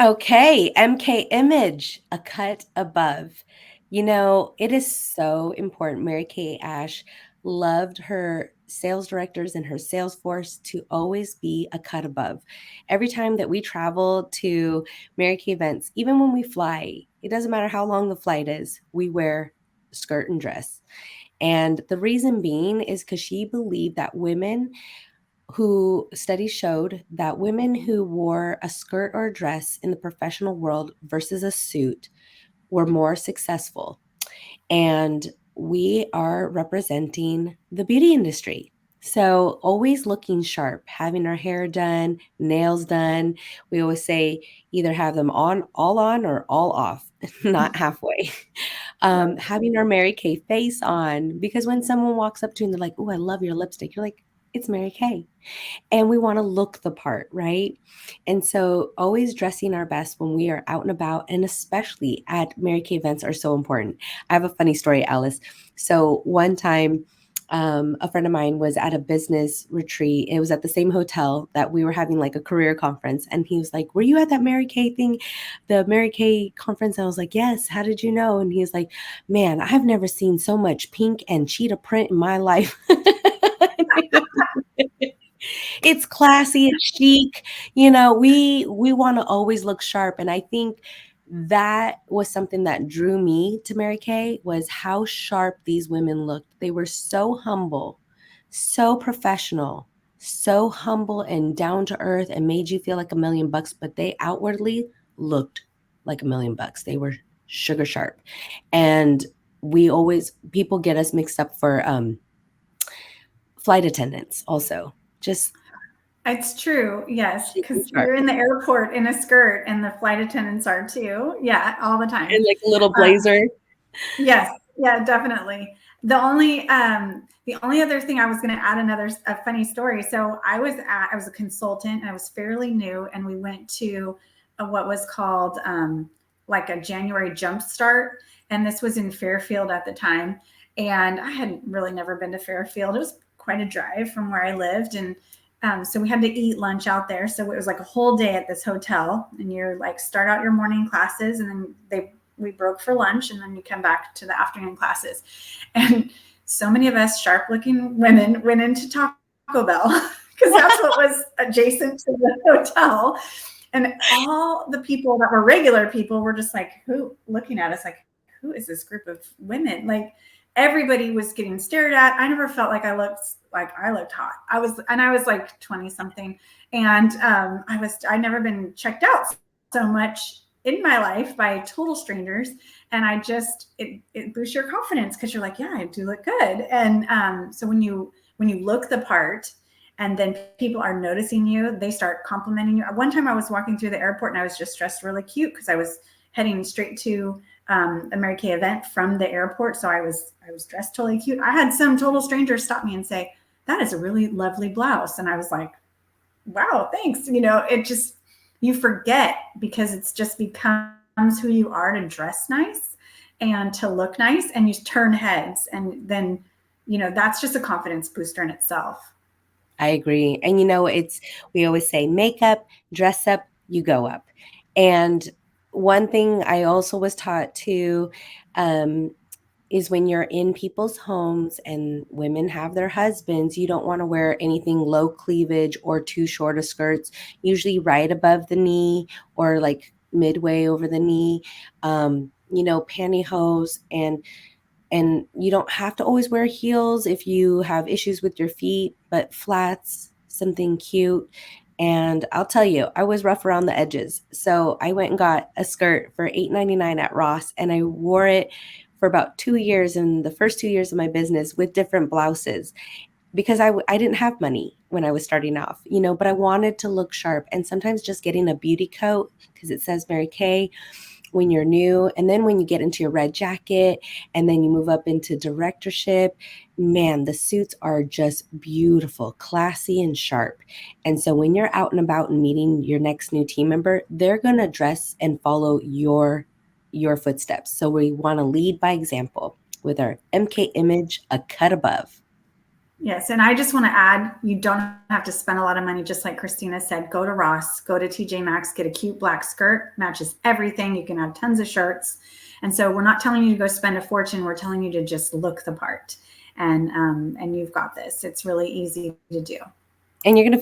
Okay, MK Image, a cut above. It is so important. Mary Kay Ash loved her sales directors and her sales force to always be a cut above. Every time that we travel to Mary Kay events, even when we fly, it doesn't matter how long the flight is, we wear skirt and dress. And the reason being is because she believed that studies showed that women who wore a skirt or a dress in the professional world versus a suit were more successful. And we are representing the beauty industry. So, always looking sharp, having our hair done, nails done. We always say either have them on, or all off, not halfway. Right. Having our Mary Kay face on, because when someone walks up to you and they're like, "Oh, I love your lipstick," you're like, "It's Mary Kay." And we want to look the part, right? And so always dressing our best when we are out and about, and especially at Mary Kay events, are so important. I have a funny story, Alice. So one time, a friend of mine was at a business retreat. It was at the same hotel that we were having like a career conference. And he was like, "Were you at that Mary Kay thing, the Mary Kay conference?" I was like, "Yes. How did you know?" And he was like, "Man, I've never seen so much pink and cheetah print in my life." It's classy, it's chic. We want to always look sharp, and I think that was something that drew me to Mary Kay, was how sharp these women looked. They were so humble, so professional, so humble and down to earth, and made you feel like $1,000,000, but they outwardly looked like $1,000,000. They were sugar sharp. And people get us mixed up for flight attendants also. Just It's true, yes, chic and because sharp. you're in the airport in a skirt and the flight attendants are too. Yeah, all the time. And like a little Uh, blazer. yes, yeah, definitely. The only other thing I was going to add a funny story. So I was a consultant and I was fairly new, and we went to what was called like a January Jumpstart, and this was in Fairfield at the time, and I had really never been to Fairfield. It was quite a drive from where I lived, and so we had to eat lunch out there. So it was like a whole day at this hotel, and you're like start out your morning classes, and then we broke for lunch, and then you come back to the afternoon classes. And so many of us sharp looking women went into Taco Bell because that's what was adjacent to the hotel. And all the people that were regular people were just like, who looking at us like, who is this group of women? Like everybody was getting stared at. I never felt like I looked hot. I was like 20 something. And I never been checked out so much in my life by total strangers. And it boosts your confidence because you're like, yeah, I do look good. And so when you look the part, and then people are noticing you, they start complimenting you. One time I was walking through the airport and I was just dressed really cute because I was heading straight to a Mary Kay event from the airport. So I was dressed totally cute. I had some total stranger stop me and say, "That is a really lovely blouse," and I was like, "Wow, thanks." It just you forget because it's just becomes who you are to dress nice and to look nice, and you turn heads, and then that's just a confidence booster in itself. I agree. And we always say makeup, dress up, you go up. And one thing I also was taught too, um, is when you're in people's homes and women have their husbands, you don't want to wear anything low cleavage or too short of skirts, usually right above the knee or like midway over the knee. Pantyhose, and you don't have to always wear heels if you have issues with your feet, but flats, something cute. And I'll tell you, I was rough around the edges. So I went and got a skirt for $8.99 at Ross, and I wore it for about 2 years, in the first 2 years of my business, with different blouses, because I didn't have money when I was starting off, but I wanted to look sharp. And sometimes just getting a beauty coat because it says Mary Kay when you're new, and then when you get into your red jacket and then you move up into directorship, man, the suits are just beautiful, classy and sharp. And so when you're out and about and meeting your next new team member, they're going to dress and follow your footsteps. So we want to lead by example with our MK Image, a cut above. Yes, and I just want to add, you don't have to spend a lot of money, just like Christina said. Go to Ross, go to TJ Maxx, get a cute black skirt, matches everything. You can have tons of shirts. And so we're not telling you to go spend a fortune. We're telling you to just look the part. And you've got this. It's really easy to do. And you're going to